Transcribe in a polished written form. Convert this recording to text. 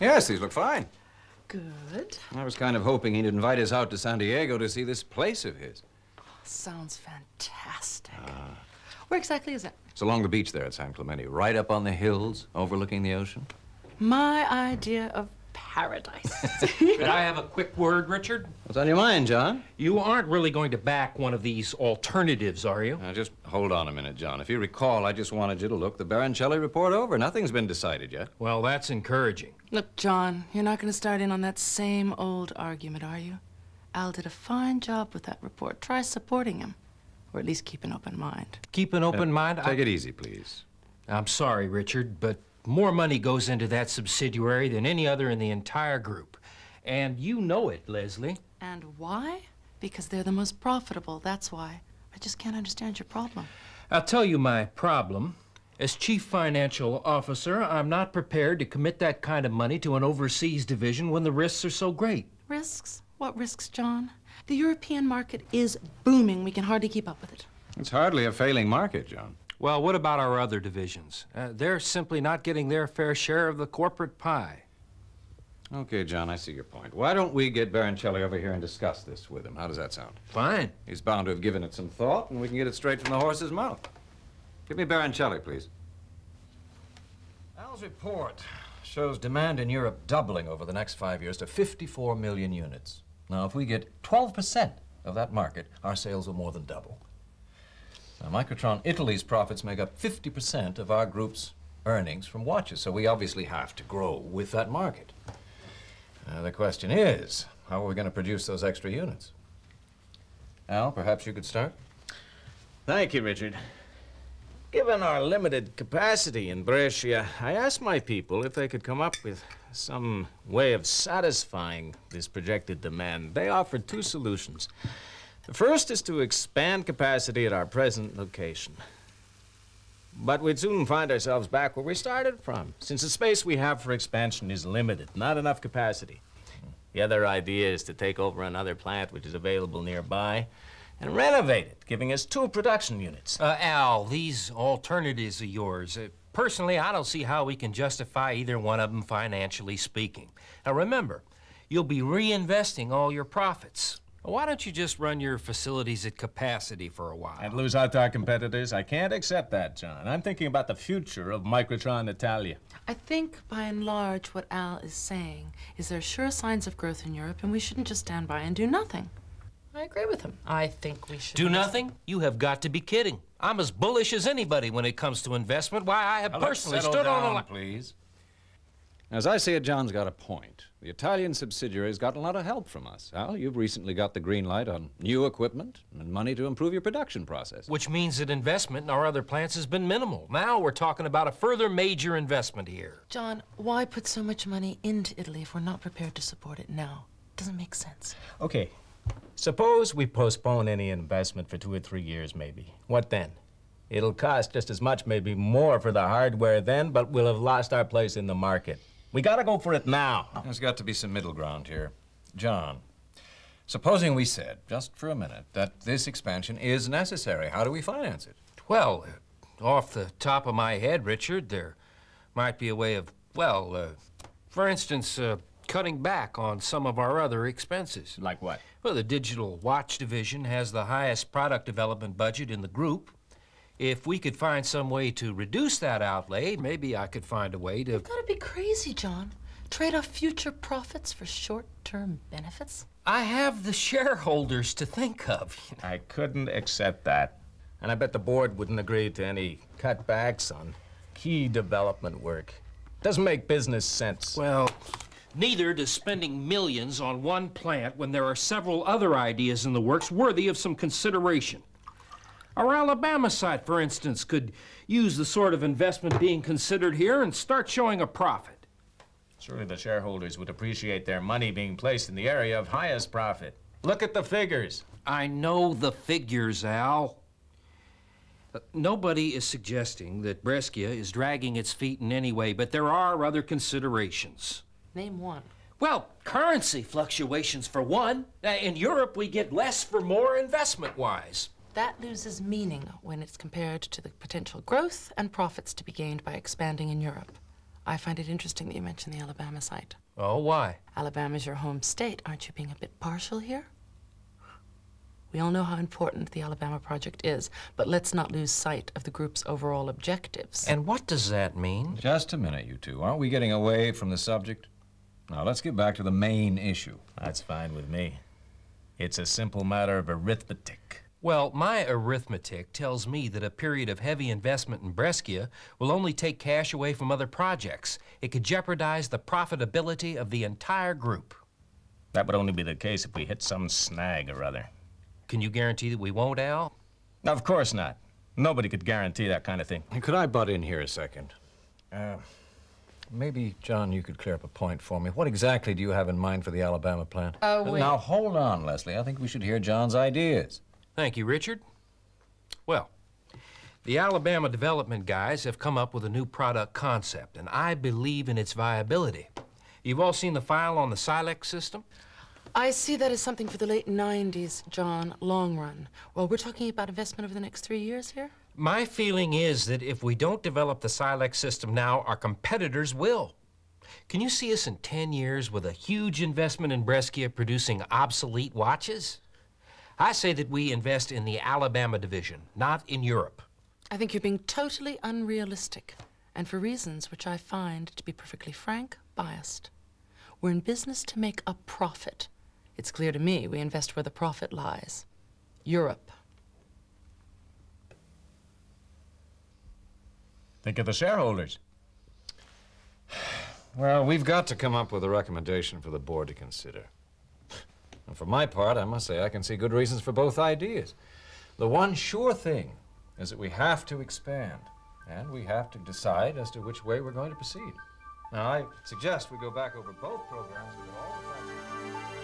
Yes, these look fine. Good. I was kind of hoping he'd invite us out to San Diego to see this place of his. Sounds fantastic. Where exactly is it? It's along the beach there at San Clemente, right up on the hills overlooking the ocean. My idea of paradise. Could I have a quick word, Richard? What's on your mind, John? You aren't really going to back one of these alternatives, are you? Now, just hold on a minute, John. If you recall, I just wanted you to look the Baroncelli report over. Nothing's been decided yet. Well, that's encouraging. Look, John, you're not going to start in on that same old argument, are you? Al did a fine job with that report. Try supporting him, or at least keep an open mind. Keep an open mind? Take it easy, please. I'm sorry, Richard, but more money goes into that subsidiary than any other in the entire group. And you know it, Lesley. And why? Because they're the most profitable, that's why. I just can't understand your problem. I'll tell you my problem. As chief financial officer, I'm not prepared to commit that kind of money to an overseas division when the risks are so great. Risks? What risks, John? The European market is booming. We can hardly keep up with it. It's hardly a failing market, John. Well, what about our other divisions? They're simply not getting their fair share of the corporate pie. Okay, John, I see your point. Why don't we get Baroncelli over here and discuss this with him? How does that sound? Fine. He's bound to have given it some thought, and we can get it straight from the horse's mouth. Give me Baroncelli, please. Al's report shows demand in Europe doubling over the next 5 years to 54 million units. Now, if we get 12% of that market, our sales will more than double. Now, Microtron Italy's profits make up 50% of our group's earnings from watches, so we obviously have to grow with that market. The question is, how are we going to produce those extra units? Al, perhaps you could start? Thank you, Richard. Given our limited capacity in Brescia, I asked my people if they could come up with some way of satisfying this projected demand. They offered two solutions. The first is to expand capacity at our present location. But we'd soon find ourselves back where we started from, since the space we have for expansion is limited, not enough capacity. The other idea is to take over another plant which is available nearby and renovate it, giving us 2 production units. Al, these alternatives of yours, personally, I don't see how we can justify either one of them financially speaking. Now remember, you'll be reinvesting all your profits. Why don't you just run your facilities at capacity for a while? And lose out to our competitors? I can't accept that, John. I'm thinking about the future of Microtron Italy. I think, by and large, what Al is saying is there are sure signs of growth in Europe, and we shouldn't just stand by and do nothing. I agree with him. I think we should... Do nothing? You have got to be kidding. I'm as bullish as anybody when it comes to investment. Why, I have personally stood on a line. Please. As I see it, John's got a point. The Italian subsidiary's gotten a lot of help from us. Al, you've recently got the green light on new equipment and money to improve your production process. Which means that investment in our other plants has been minimal. Now we're talking about a further major investment here. John, why put so much money into Italy if we're not prepared to support it now? Doesn't make sense. Okay. Suppose we postpone any investment for 2 or 3 years, maybe. What then? It'll cost just as much, maybe more for the hardware then, but we'll have lost our place in the market. We gotta go for it now. There's got to be some middle ground here. John, supposing we said, just for a minute, that this expansion is necessary, how do we finance it? Well, off the top of my head, Richard, there might be a way of, well, for instance, cutting back on some of our other expenses. Like what? Well, the digital watch division has the highest product development budget in the group. If we could find some way to reduce that outlay, maybe I could find a way to... You've got to be crazy, John. Trade off future profits for short-term benefits? I have the shareholders to think of. I couldn't accept that. And I bet the board wouldn't agree to any cutbacks on key development work. Doesn't make business sense. Well, neither does spending millions on one plant when there are several other ideas in the works worthy of some consideration. Our Alabama site, for instance, could use the sort of investment being considered here and start showing a profit. Surely the shareholders would appreciate their money being placed in the area of highest profit. Look at the figures. I know the figures, Al. Nobody is suggesting that Brescia is dragging its feet in any way, but there are other considerations. Name one. Well, currency fluctuations for one. In Europe, we get less for more investment-wise. That loses meaning when it's compared to the potential growth and profits to be gained by expanding in Europe. I find it interesting that you mentioned the Alabama site. Oh, why? Alabama's your home state. Aren't you being a bit partial here? We all know how important the Alabama project is, but let's not lose sight of the group's overall objectives. And what does that mean? Just a minute, you two. Aren't we getting away from the subject? Now, let's get back to the main issue. That's fine with me. It's a simple matter of arithmetic. Well, my arithmetic tells me that a period of heavy investment in Brescia will only take cash away from other projects. It could jeopardize the profitability of the entire group. That would only be the case if we hit some snag or other. Can you guarantee that we won't, Al? Of course not. Nobody could guarantee that kind of thing. Could I butt in here a second? Maybe, John, you could clear up a point for me. What exactly do you have in mind for the Alabama plant? Wait. Now, hold on, Lesley. I think we should hear John's ideas. Thank you, Richard. Well, the Alabama development guys have come up with a new product concept, and I believe in its viability. You've all seen the file on the Silex system? I see that as something for the late 90s, John, long run. Well, we're talking about investment over the next 3 years here? My feeling is that if we don't develop the Silex system now, our competitors will. Can you see us in 10 years with a huge investment in Brescia producing obsolete watches? I say that we invest in the Alabama division, not in Europe. I think you're being totally unrealistic, and for reasons which I find, to be perfectly frank, biased. We're in business to make a profit. It's clear to me we invest where the profit lies. Europe. Think of the shareholders. Well, we've got to come up with a recommendation for the board to consider. And for my part, I must say I can see good reasons for both ideas. The one sure thing is that we have to expand, and we have to decide as to which way we're going to proceed. Now, I suggest we go back over both programs with all the facts.